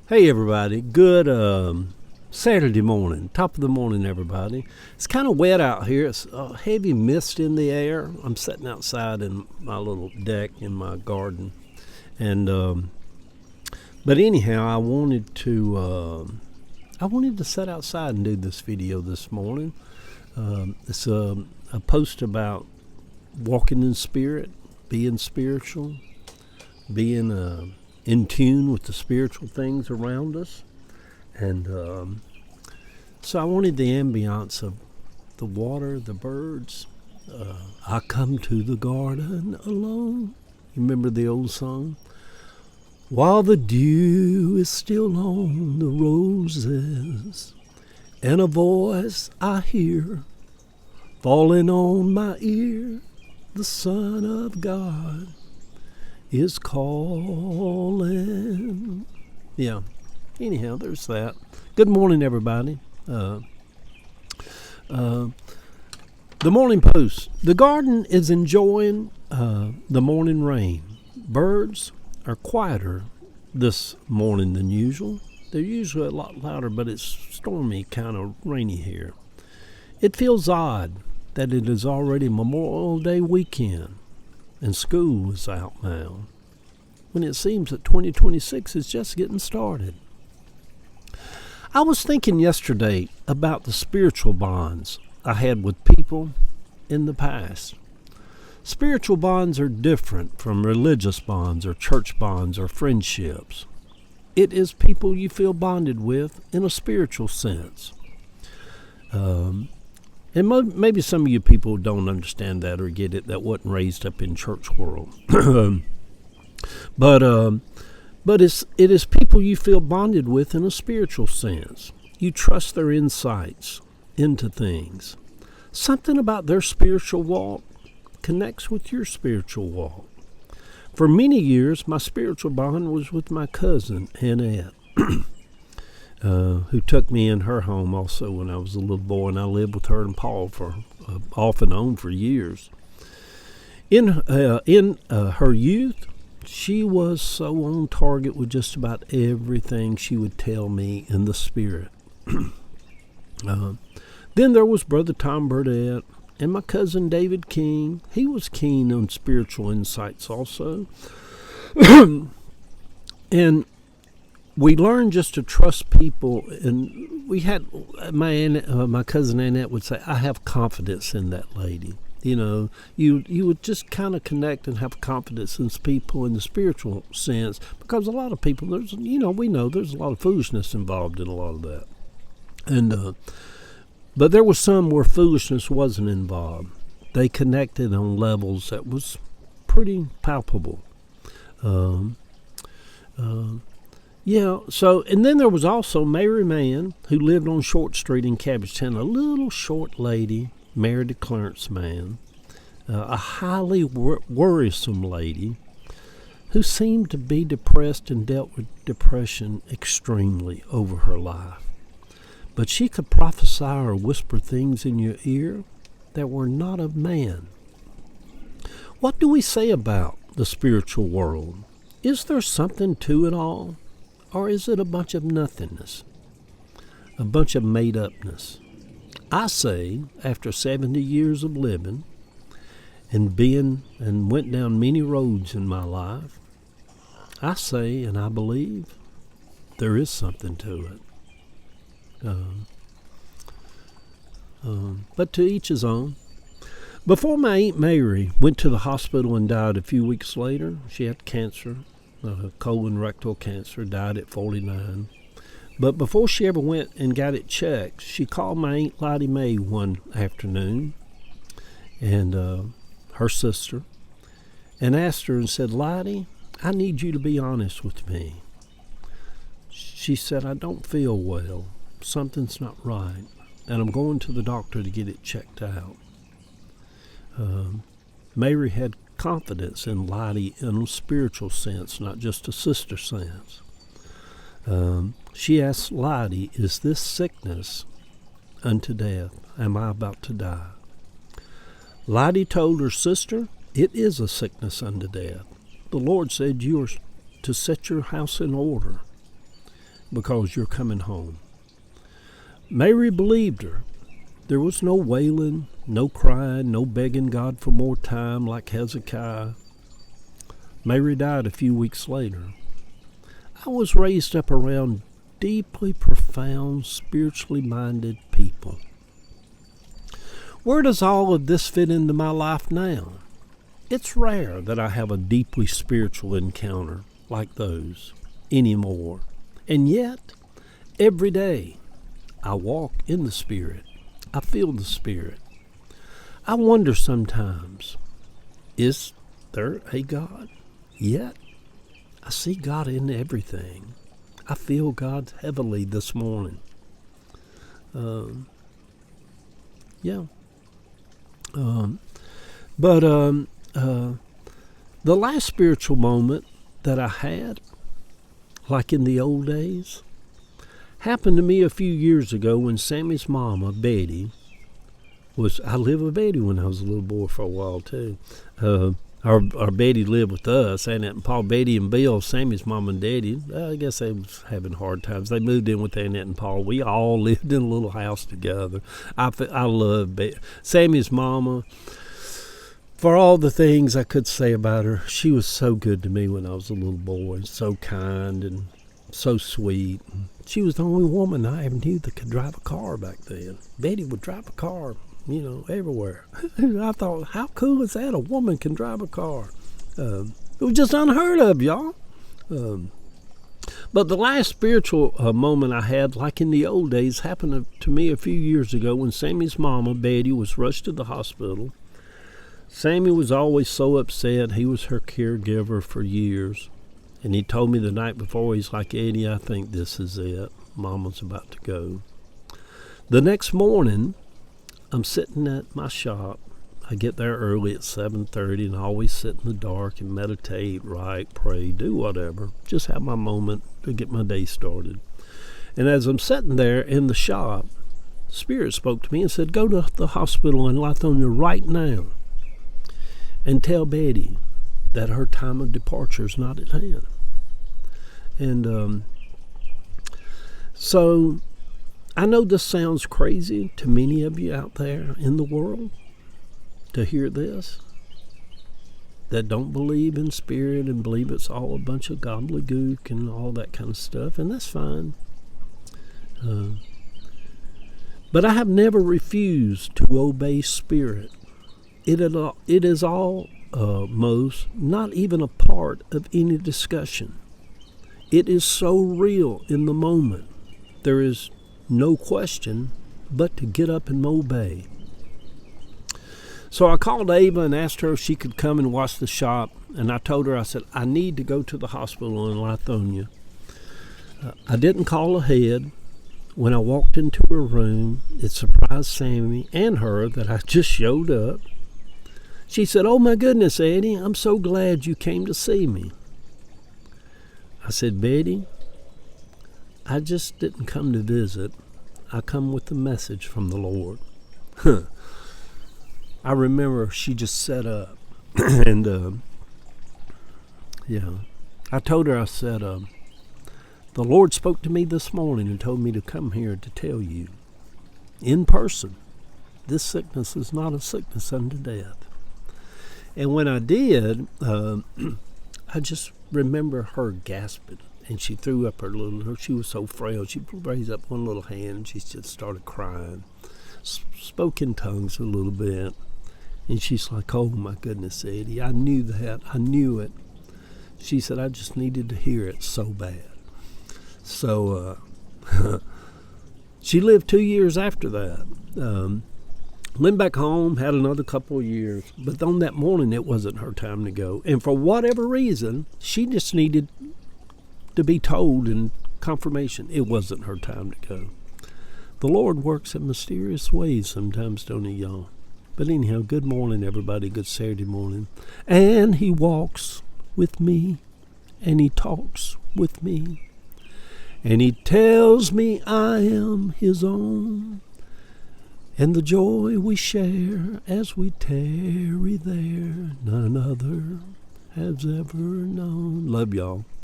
Hey everybody, good Saturday morning, top of the morning everybody. It's kind of wet out here. It's heavy mist in the air. I'm sitting outside in my little deck in my garden. And but anyhow, I wanted to sit outside and do this video this morning. It's a post about walking in spirit, being spiritual, being in tune with the spiritual things around us. And so I wanted the ambiance of the water, the birds. I come to the garden alone. You remember the old song? While the dew is still on the roses, and a voice I hear falling on my ear, the Son of God is calling. Yeah. Anyhow, there's that. Good morning, everybody. The Morning Post. The garden is enjoying the morning rain. Birds are quieter this morning than usual. They're usually a lot louder, but it's stormy, kind of rainy here. It feels odd that it is already Memorial Day weekend and school is out now, when it seems that 2026 is just getting started. I was thinking yesterday about the spiritual bonds I had with people in the past. Spiritual bonds are different from religious bonds or church bonds or friendships. It is people you feel bonded with in a spiritual sense. And maybe some of you people don't understand that or get it, that wasn't raised up in church world. But it is people you feel bonded with in a spiritual sense. You trust their insights into things. Something about their spiritual walk connects with your spiritual walk. For many years, my spiritual bond was with my cousin, Annette, who took me in her home also when I was a little boy, and I lived with her and Paul for off and on for years. In her youth, she was so on target with just about everything she would tell me in the spirit. Then there was Brother Tom Burdett and my cousin David King. He was keen on spiritual insights also. And we learned just to trust people, and we had my cousin Annette would say, I have confidence in that lady. You know, you would just kind of connect and have confidence in people in the spiritual sense, because a lot of people, we know there's a lot of foolishness involved in a lot of that. And but there was some where foolishness wasn't involved. They connected on levels that was pretty palpable. So, and then there was also Mary Mann, who lived on Short Street in Cabbagetown, a little short lady, married to Clarence Mann, a highly worrisome lady who seemed to be depressed and dealt with depression extremely over her life. But she could prophesy or whisper things in your ear that were not of man. What do we say about the spiritual world? Is there something to it all? Or is it a bunch of nothingness? A bunch of made-upness? I say, after 70 years of living and went down many roads in my life, I say and I believe there is something to it. But to each his own. Before my Aunt Mary went to the hospital and died a few weeks later, she had cancer, colon rectal cancer, died at 49. But before she ever went and got it checked, she called my Aunt Lottie Mae one afternoon, and her sister, and asked her and said, Lottie, I need you to be honest with me. She said, I don't feel well. Something's not right, and I'm going to the doctor to get it checked out. Mary had confidence in Lottie in a spiritual sense, not just a sister sense. She asked Lottie, is this sickness unto death? Am I about to die? Lottie told her sister, it is a sickness unto death. The Lord said you are to set your house in order. because you're coming home. Mary believed her. There was no wailing, no crying, no begging God for more time like Hezekiah. Mary died a few weeks later. I was raised up around deeply profound, spiritually minded people. Where does all of this fit into my life now? It's rare that I have a deeply spiritual encounter like those anymore. And yet, every day, I walk in the Spirit. I feel the Spirit. I wonder sometimes, is there a God? Yet, I see God in everything. I feel God heavily this morning. The last spiritual moment that I had, like in the old days, happened to me a few years ago when Sammy's mama, Betty, I lived with Betty when I was a little boy for a while too. Our Betty lived with us, Annette and Paul. Betty and Bill, Sammy's mom and daddy, I guess they was having hard times. They moved in with Annette and Paul. We all lived in a little house together. I love Sammy's mama. For all the things I could say about her, she was so good to me when I was a little boy, so kind and so sweet. She was the only woman I ever knew that could drive a car back then. Betty would drive a car, everywhere. I thought, how cool is that? A woman can drive a car. It was just unheard of, y'all. But the last spiritual moment I had, like in the old days, happened to me a few years ago when Sammy's mama, Betty, was rushed to the hospital. Sammy was always so upset. He was her caregiver for years. And he told me the night before, he's like, Eddie, I think this is it. Mama's about to go. The next morning, I'm sitting at my shop. I get there early at 7:30 and I always sit in the dark and meditate, write, pray, do whatever. Just have my moment to get my day started. And as I'm sitting there in the shop, Spirit spoke to me and said, go to the hospital in Lithonia right now and tell Betty that her time of departure is not at hand. And so I know this sounds crazy to many of you out there in the world to hear this, that don't believe in spirit and believe it's all a bunch of gobbledygook and all that kind of stuff, and that's fine. But I have never refused to obey spirit. It is almost not even a part of any discussion. It is so real in the moment. There is no question but to get up and obey. So I called Ava and asked her if she could come and watch the shop. And I told her, I said, I need to go to the hospital in Lithonia. I didn't call ahead. When I walked into her room, it surprised Sammy and her that I just showed up. She said, oh my goodness, Eddie, I'm so glad you came to see me. I said, Betty, I just didn't come to visit. I come with a message from the Lord. I remember she just sat up. And, I told her, I said, the Lord spoke to me this morning and told me to come here to tell you in person, this sickness is not a sickness unto death. And when I did, I just remember her gasping, and she threw up she was so frail, she raised up one little hand, and she just started crying, spoke in tongues a little bit, and she's like, oh my goodness, Eddie, I knew that, I knew it. She said, I just needed to hear it so bad. So, she lived 2 years after that. Went back home, had another couple of years, but on that morning it wasn't her time to go. And for whatever reason, she just needed to be told in confirmation it wasn't her time to go. The Lord works in mysterious ways sometimes, don't he, y'all? But anyhow, good morning, everybody. Good Saturday morning. And he walks with me, and he talks with me, and he tells me I am his own. And the joy we share as we tarry there, none other has ever known. Love y'all.